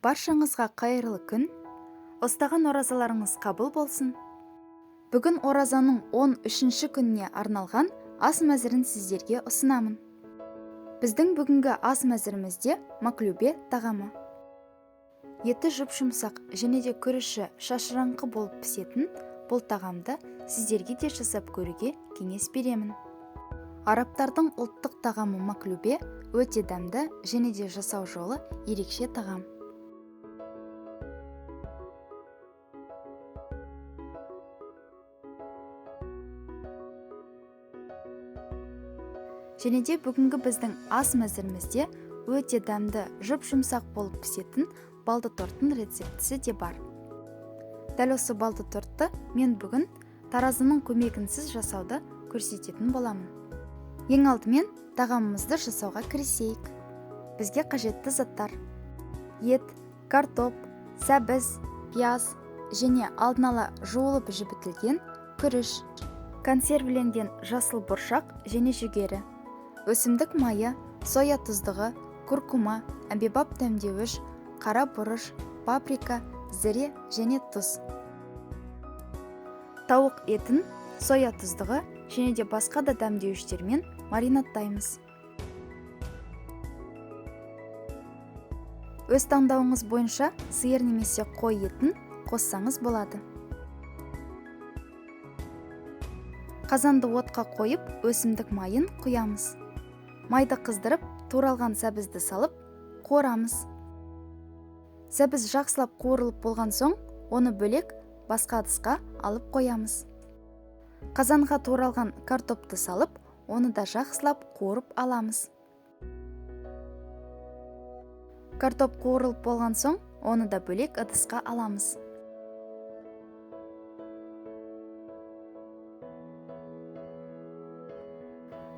Баршаңызға қайырлы күн. Ұстаған оразаларыңыз қабыл болсын. Бүгін оразаның 13-ші күніне арналған ас мәзірін сіздерге ұсынамын. Біздің бүгінгі ас мәзірімізде маклюбе тағамы. Еті жұп-жұмсақ және де күріші шашыраңқы болып пісетін бұл тағамды сіздерге де жасап көруге кеңес беремін. Арабтардың ұлттық тағамы маклюбе өте дәмді және де жасау жолы ерекше тағам. Және де бүгінгі біздің ас мәзірімізде өте дәмді жұп-жұмсақ болып пісетін балды торттың рецептісі де бар. Дәл осы балды тортты мен бүгін таразының көмегінсіз жасауды көрсететін боламын. Ең алдымен тағамымызды жасауға кірісейік. Бізге қажетті заттар: ет, картоп, сәбіз, пияз және алдын ала жуылып жібітілген күріш, консервіленген жасыл бұршақ және жүгері, өсімдік майы, соя тұздығы, куркума, әмбебап дәмдеуіш, қара бұрыш, паприка, зіре және тұз. Тауық етін соя тұздығы және де басқа да дәмдеуіштермен маринадтаймыз. Өз таңдауыңыз бойынша сиыр немесе қой етін қоссаңыз болады. Қазанды отқа қойып, өсімдік майын құямыз. Майды қыздырып, туралған сәбізді салып, қуырамыз. Сәбіз жақсылап қуырылып болған соң, оны бөлек басқа ыдысқа алып қоямыз. Қазанға туралған картопты салып, оны да жақсылап қуырып аламыз. Картоп қуырылып болған соң, оны да бөлек ыдысқа аламыз.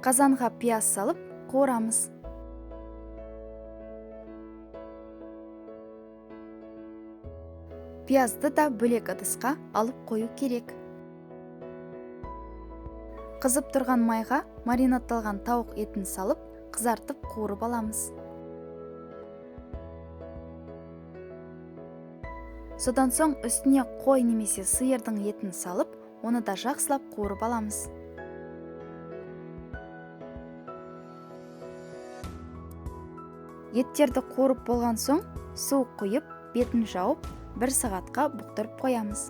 Қазанға пияз салып, қуырамыз. Пиязды да бөлек ыдысқа алып қою керек. Қызып тұрған майға маринадталған тауық етін салып, қызартып қуырып аламыз. Содан соң үстіне қой немесе сиырдың етін салып, оны да жақсылап қуырып аламыз. Еттерді қуырып болған соң, су құйып, бетін жауып, 1 сағатқа бұқтырып қоямыз.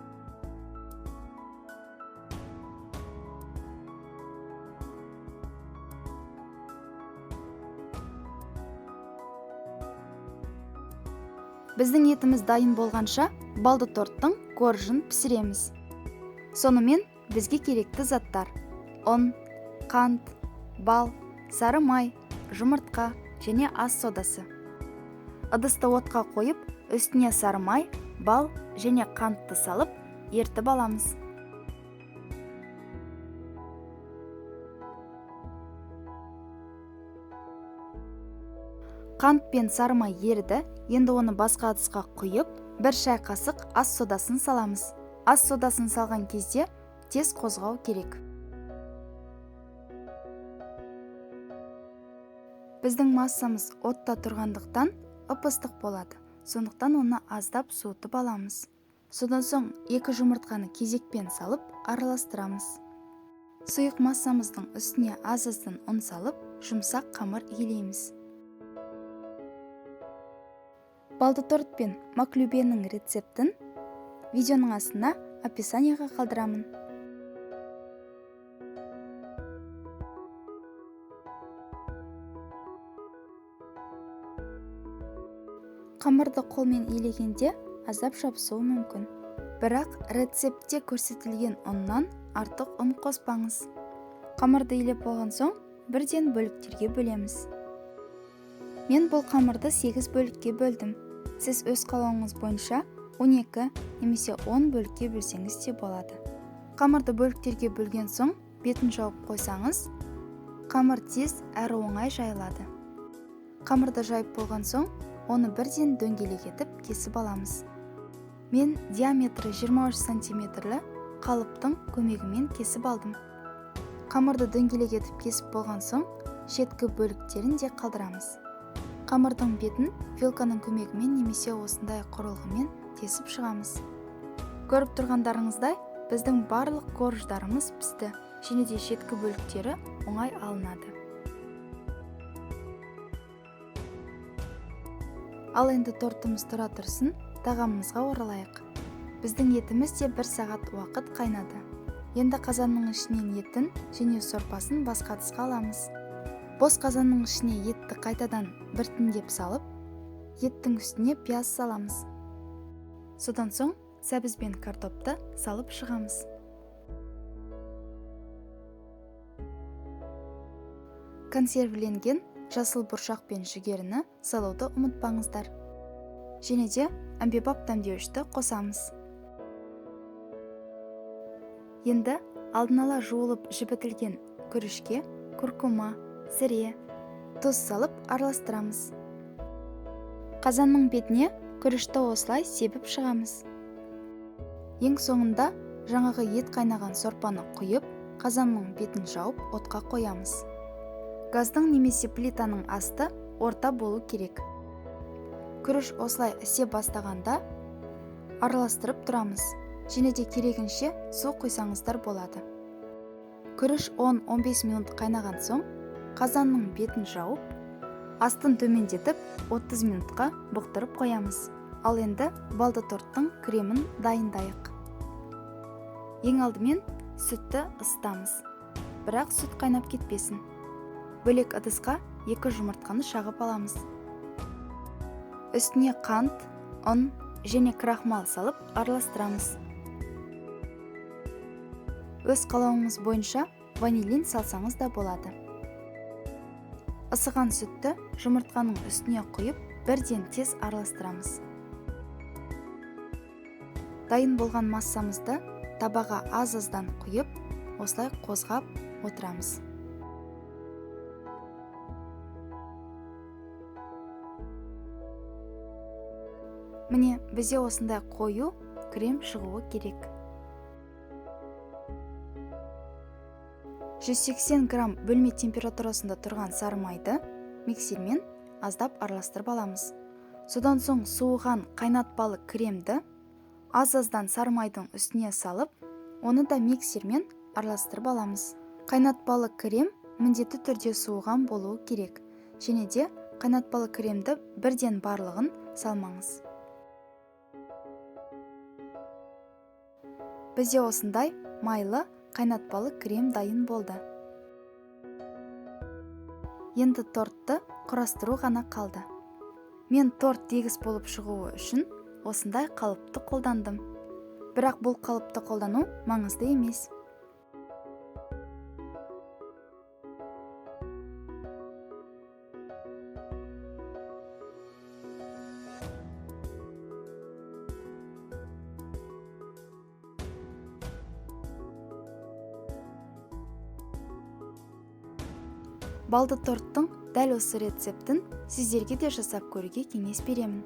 Біздің етіміз дайын болғанша, балды торттың коржын пісіреміз. Сонымен бізге керекті заттар: ұн, қант, бал, сары май, жұмыртқа және ас содасы. Ыдысты отқа қойып, үстіне сары май, бал және қантты салып, ертіп аламыз. Қант пен сары май еріді, енді оны басқа ыдысқа құйып, 1 шай қасық ас содасын саламыз. Ас содасын салған кезде тез қозғау керек. Біздің массамыз отта тұрғандықтан ып-ыстық болады. Сондықтан оны аздап суытып аламыз. Содан соң 2 жұмыртқаны кезекпен салып араластырамыз. Сұйық массамыздың үстіне аз-аздан ұн салып, жұмсақ қамыр илейміз. Балды торт пен маклюбенің рецептін видеоның астына описанияға қалдырамын. Қамырды қолмен илегенде аздап жабысуы мүмкін. Бірақ рецептте көрсетілген ұннан артық ұн қоспаңыз. Қамырды илеп болған соң, бірден бөліктерге бөлеміз. Мен бұл қамырды 8 бөлікке бөлдім. Сіз өз қалауыңыз бойынша 12 немесе 10 бөлікке бөлсеңіз де болады. Қамырды бөліктерге бөлген соң, бетін жауып қойсаңыз, қамыр тез әрі оңай жайылады. Қамырды жайып болған соң, оны бірден дөңгелек етіп кесіп аламыз. Мен диаметрі 23 сантиметрлі қалыптың көмегімен кесіп алдым. Қамырды дөңгелек етіп кесіп болған соң, шеткі бөліктерін де қалдырамыз. Қамырдың бетін вилканың көмегімен немесе осындай құрылғымен тесіп шығамыз. Көріп тұрғандарыңыздай, біздің барлық корждарымыз пісті, және де шеткі бөліктері оңай алынады. Ал енді тортымыз тұра тұрсын, тағамымызға оралайық. Біздің етіміз де 1 сағат уақыт қайнады. Енді қазанның ішінен етін және сорпасын басқа ыдысқа аламыз. Бос қазанның ішіне етті қайтадан біртіндеп салып, еттің үстіне пияз саламыз. Содан соң сәбіз бен картопты салып шығамыз. Консервіленген жасыл бұршақ пен жүгеріні салуды ұмытпаңыздар. Және де әмбебап дәмдеуішті қосамыз. Енді алдын ала жуылып жібітілген күрішке куркума, зіре, тұз салып араластырамыз. Қазанның бетіне күрішті осылай себіп шығамыз. Ең соңында жаңағы ет қайнаған сорпаны құйып, қазанның бетін жауып отқа қоямыз. Газдың немесе плитаның асты орта болу керек. Күріш осылай ісе бастағанда араластырып тұрамыз. Және де керегінше су құйсаңыздар болады. Күріш 10-15 минут қайнаған соң, қазанның бетін жауып, астын төмендетіп 30 минутқа бұқтырып қоямыз. Ал енді балды торттың кремін дайындайық. Ең алдымен сүтті ысытамыз. Бірақ сүт қайнап кетпесін. Бөлек ыдысқа 2 жұмыртқаны шағып аламыз. Үстіне қант, ұн және крахмал салып араластырамыз. Өз қалауыңыз бойынша ванилин салсаңыз да болады. Isыған сүтті жұмыртқаның үстіне құйып, бірден тез араластырамыз. Дайын болған массамызды табаға аз-аздан құйып, осылай қозғап отырамыз. Міне, бізде осындай қою крем шығуы керек. 180 грамм бөлме температурасында тұрған сары майды миксермен аздап араластырып аламыз. Содан соң суыған қайнатпалы кремді аз-аздан сары майдың үстіне салып, оны да миксермен араластырып аламыз. Қайнатпалы крем міндетті түрде суыған болуы керек. Және де қайнатпалы кремді бірден барлығын салмаңыз. Бізде осындай майлы қайнатпалы крем дайын болды. Енді тортты құрастыру ғана қалды. Мен торт тегіс болып шығуы үшін осындай қалыпты қолдандым. Бірақ бұл қалыпты қолдану маңызды емес. Балды торттың дәл осы рецептін сіздерге де жасап көруге кеңес беремін.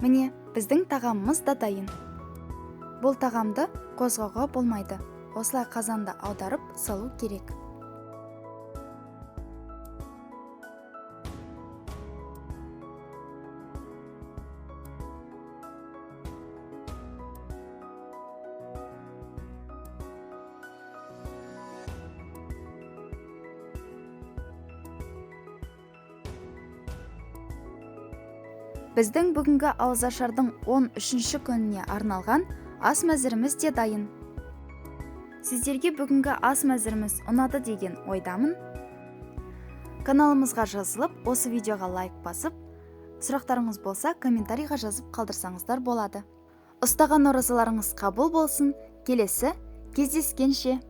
Міне, біздің тағамымыз да дайын. Бұл тағамды қозғауға болмайды. Осылай қазанда аударып салу керек. Біздің бүгінгі ауызашардың 13-ші күніне арналған ас мәзіріміз де дайын. Сіздерге бүгінгі ас мәзіріміз ұнады деген ойдамын. Каналымызға жазылып, осы видеоға лайк басып, сұрақтарыңыз болса комментарийға жазып қалдырсаңыздар болады. Ұстаған оразаларыңыз қабыл болсын. Келесі кездескенше.